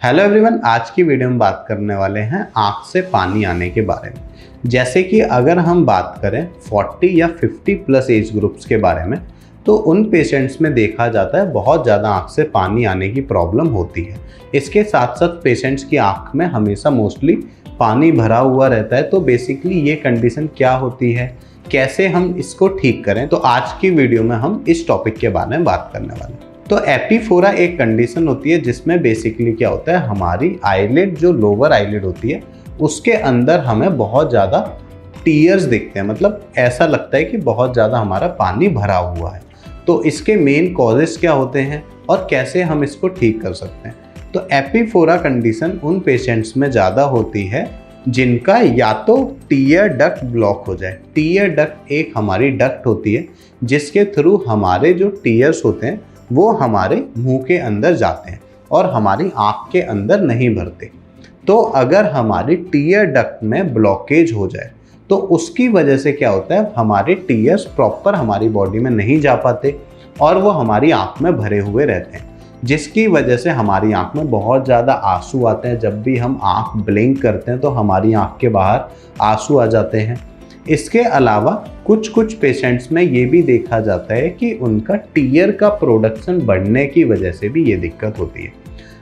Hello everyone, आज की video में बात करने वाले हैं आँख से पानी आने के बारे में। जैसे कि अगर हम बात करें 40 या 50 प्लस एज ग्रुप्स के बारे में, तो उन पेशेंट्स में देखा जाता है बहुत ज़्यादा आँख से पानी आने की प्रॉब्लम होती है। इसके साथ साथ पेशेंट्स की आँख में हमेशा मोस्टली पानी भरा हुआ रहता है। तो बेसिकली ये कंडीशन क्या होती है, कैसे हम इसको ठीक करें, तो आज की वीडियो में हम इस टॉपिक के बारे में बात करने वाले हैं। तो एपीफोरा एक कंडीशन होती है जिसमें बेसिकली क्या होता है, हमारी आईलिड जो लोअर आईलिड होती है उसके अंदर हमें बहुत ज़्यादा टीयर्स दिखते हैं। मतलब ऐसा लगता है कि बहुत ज़्यादा हमारा पानी भरा हुआ है। तो इसके मेन कॉजेस क्या होते हैं और कैसे हम इसको ठीक कर सकते हैं। तो एपीफोरा कंडीशन उन पेशेंट्स में ज़्यादा होती है जिनका या तो टीयर डक्ट ब्लॉक हो जाए। टीयर डक्ट एक हमारी डक्ट होती है जिसके थ्रू हमारे जो टीयर्स होते हैं वो हमारे मुंह के अंदर जाते हैं और हमारी आँख के अंदर नहीं भरते। तो अगर हमारी टीयर डक्ट में ब्लॉकेज हो जाए तो उसकी वजह से क्या होता है, हमारे टीयर्स प्रॉपर हमारी बॉडी में नहीं जा पाते और वो हमारी आँख में भरे हुए रहते हैं, जिसकी वजह से हमारी आँख में बहुत ज़्यादा आंसू आते हैं। जब भी हम आँख ब्लिंक करते हैं तो हमारी आँख के बाहर आंसू आ जाते हैं। इसके अलावा कुछ पेशेंट्स में ये भी देखा जाता है कि उनका टीयर का प्रोडक्शन बढ़ने की वजह से भी ये दिक्कत होती है।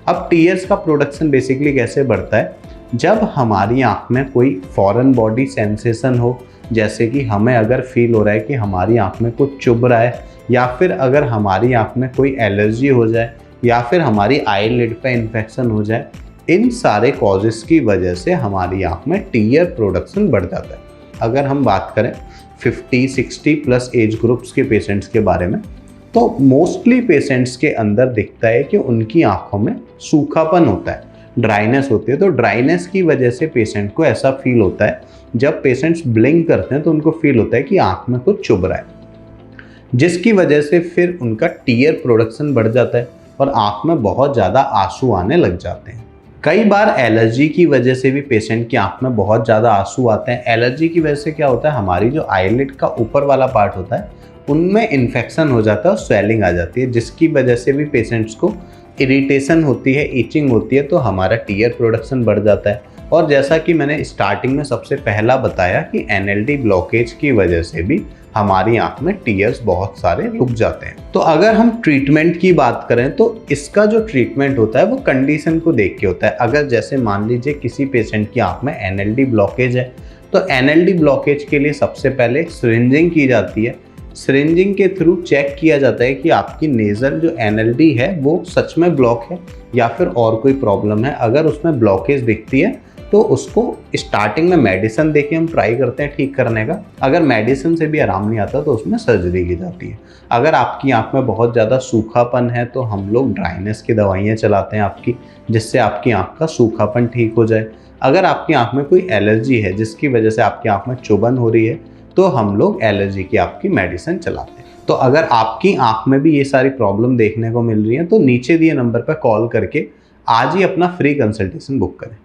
अब टीयर्स का प्रोडक्शन बेसिकली कैसे बढ़ता है, जब हमारी आँख में कोई फॉरेन बॉडी सेंसेशन हो, जैसे कि हमें अगर फील हो रहा है कि हमारी आँख में कुछ चुभ रहा है, या फिर अगर हमारी आँख में कोई एलर्जी हो जाए, या फिर हमारी आईलिड पे इन्फेक्शन हो जाए, इन सारे कॉजेस की वजह से हमारी आँख में टीयर प्रोडक्शन बढ़ जाता है। अगर हम बात करें 50-60 प्लस एज ग्रुप्स के पेशेंट्स के बारे में, तो मोस्टली पेशेंट्स के अंदर दिखता है कि उनकी आंखों में सूखापन होता है, ड्राइनेस होती है। तो ड्राइनेस की वजह से पेशेंट को ऐसा फील होता है, जब पेशेंट्स ब्लिंक करते हैं तो उनको फील होता है कि आंख में कुछ चुभ रहा है, जिसकी वजह से फिर उनका टीयर प्रोडक्शन बढ़ जाता है और आंख में बहुत ज़्यादा आंसू आने लग जाते हैं। कई बार एलर्जी की वजह से भी पेशेंट की आंख में बहुत ज़्यादा आंसू आते हैं। एलर्जी की वजह से क्या होता है, हमारी जो आईलिड का ऊपर वाला पार्ट होता है उनमें इन्फेक्शन हो जाता है और स्वेलिंग आ जाती है, जिसकी वजह से भी पेशेंट्स को इरिटेशन होती है, ईचिंग होती है, तो हमारा टीयर प्रोडक्शन बढ़ जाता है। और जैसा कि मैंने स्टार्टिंग में सबसे पहला बताया कि एनएलडी ब्लॉकेज की वजह से भी हमारी आंख में टीयर्स बहुत सारे रुक जाते हैं। तो अगर हम ट्रीटमेंट की बात करें तो इसका जो ट्रीटमेंट होता है वो कंडीशन को देख के होता है। अगर जैसे मान लीजिए किसी पेशेंट की आंख में एनएलडी ब्लॉकेज है, तो एनएलडी ब्लॉकेज के लिए सबसे पहले सिरिंजिंग की जाती है। सिरिंजिंग के थ्रू चेक किया जाता है कि आपकी नेज़ल जो एनएलडी है वो सच में ब्लॉक है या फिर और कोई प्रॉब्लम है। अगर उसमें ब्लॉकेज दिखती है तो उसको स्टार्टिंग में मेडिसिन देके हम ट्राई करते हैं ठीक करने का। अगर मेडिसिन से भी आराम नहीं आता तो उसमें सर्जरी की जाती है। अगर आपकी आंख में बहुत ज़्यादा सूखापन है तो हम लोग ड्राइनेस की दवाइयाँ चलाते हैं आपकी, जिससे आपकी आंख का सूखापन ठीक हो जाए। अगर आपकी आंख में कोई एलर्जी है जिसकी वजह से आपकी आंख में चुभन हो रही है तो हम लोग एलर्जी की आपकी मेडिसिन चलाते हैं। तो अगर आपकी आंख में भी ये सारी प्रॉब्लम देखने को मिल रही है तो नीचे दिए नंबर पर कॉल करके आज ही अपना फ्री कंसल्टेशन बुक करें।